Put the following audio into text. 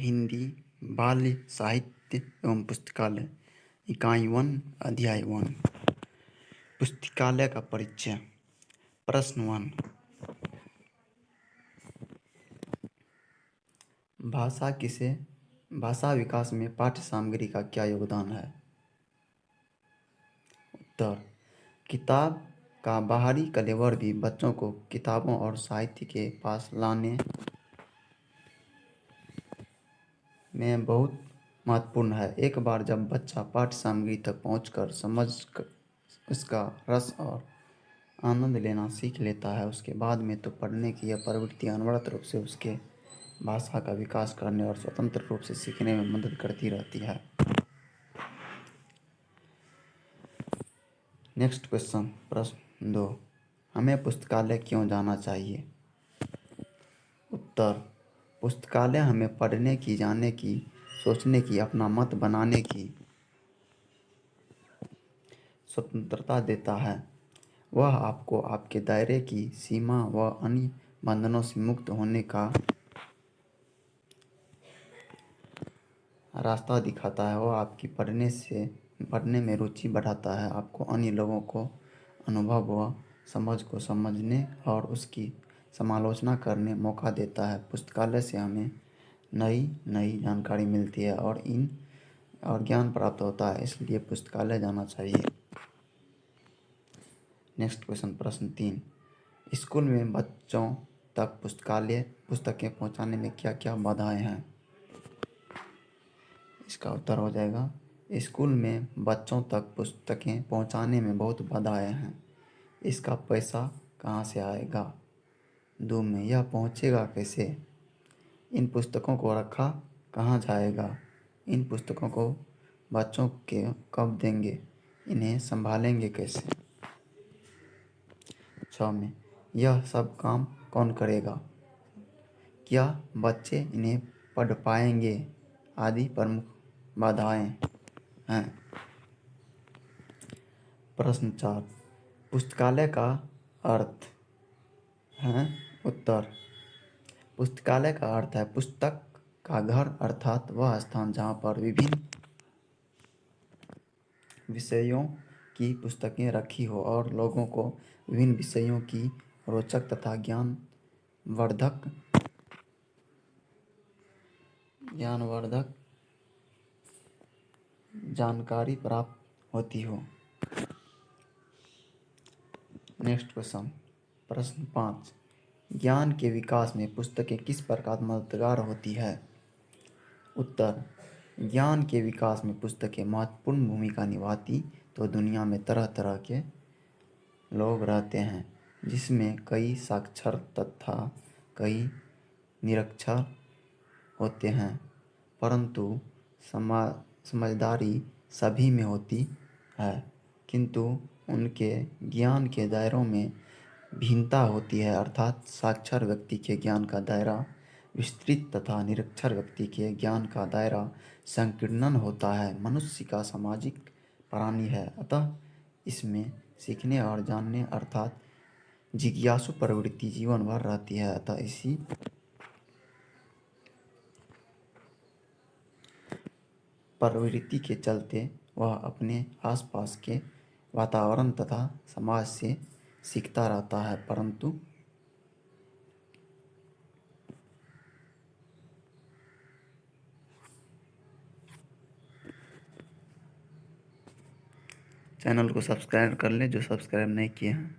हिंदी बाल साहित्य एवं पुस्तकालय इकाई 1 अध्याय 1 पुस्तकालय का परिचय। प्रश्न 1। भाषा विकास में पाठ्य सामग्री का क्या योगदान है? उत्तर। किताब का बाहरी कलेवर भी बच्चों को किताबों और साहित्य के पास लाने में बहुत महत्वपूर्ण है। एक बार जब बच्चा पाठ्य सामग्री तक पहुंचकर उसका रस और आनंद लेना सीख लेता है, उसके बाद में तो पढ़ने की यह प्रवृत्ति अनवरत रूप से उसके भाषा का विकास करने और स्वतंत्र रूप से सीखने में मदद करती रहती है। Next question. प्रश्न 2। हमें पुस्तकालय क्यों जाना चाहिए? उत्तर। पुस्तकालय हमें पढ़ने की, जानने की, सोचने की, अपना मत बनाने की स्वतंत्रता देता है। वह आपको आपके दायरे की सीमा व अन्य बंधनों से मुक्त होने का रास्ता दिखाता है। वह आपकी पढ़ने में रुचि बढ़ाता है, आपको अन्य लोगों को अनुभव व समझ को समझने और उसकी समालोचना करने मौका देता है। पुस्तकालय से हमें नई जानकारी मिलती है और ज्ञान प्राप्त होता है, इसलिए पुस्तकालय जाना चाहिए। Next question. प्रश्न 3। स्कूल में बच्चों तक पुस्तकें पहुंचाने में क्या क्या बाधाएं हैं? इसका उत्तर हो जाएगा, स्कूल में बच्चों तक पुस्तकें पहुंचाने में बहुत बाधाएं हैं। इसका पैसा कहाँ से आएगा? 2 में यह पहुंचेगा कैसे? इन पुस्तकों को रखा कहाँ जाएगा? इन पुस्तकों को बच्चों के कब देंगे? इन्हें संभालेंगे कैसे? 6 में यह सब काम कौन करेगा? क्या बच्चे इन्हें पढ़ पाएंगे? आदि प्रमुख बाधाएं हैं। प्रश्न 4। पुस्तकालय का अर्थ है? उत्तर। पुस्तकालय का अर्थ है पुस्तक का घर, अर्थात वह स्थान जहाँ पर विभिन्न विषयों की पुस्तकें रखी हो और लोगों को विभिन्न विषयों की रोचक तथा ज्ञानवर्धक जानकारी प्राप्त होती हो। Next question. प्रश्न 5। ज्ञान के विकास में पुस्तकें किस प्रकार मददगार होती है? उत्तर। ज्ञान के विकास में पुस्तकें महत्वपूर्ण भूमिका निभाती तो दुनिया में तरह तरह के लोग रहते हैं, जिसमें कई साक्षर तथा कई निरक्षर होते हैं, परंतु समझदारी सभी में होती है, किंतु उनके ज्ञान के दायरों में भिन्नता होती है। अर्थात साक्षर व्यक्ति के ज्ञान का दायरा विस्तृत तथा निरक्षर व्यक्ति के ज्ञान का दायरा संकीर्ण होता है। मनुष्य का सामाजिक प्राणी है, अतः इसमें सीखने और जानने अर्थात जिज्ञासु प्रवृत्ति जीवन भर रहती है। अतः इसी प्रवृत्ति के चलते वह अपने आसपास के वातावरण तथा समाज से सीखता रहता है, परंतु चैनल को सब्सक्राइब कर लें जो सब्सक्राइब नहीं किए हैं।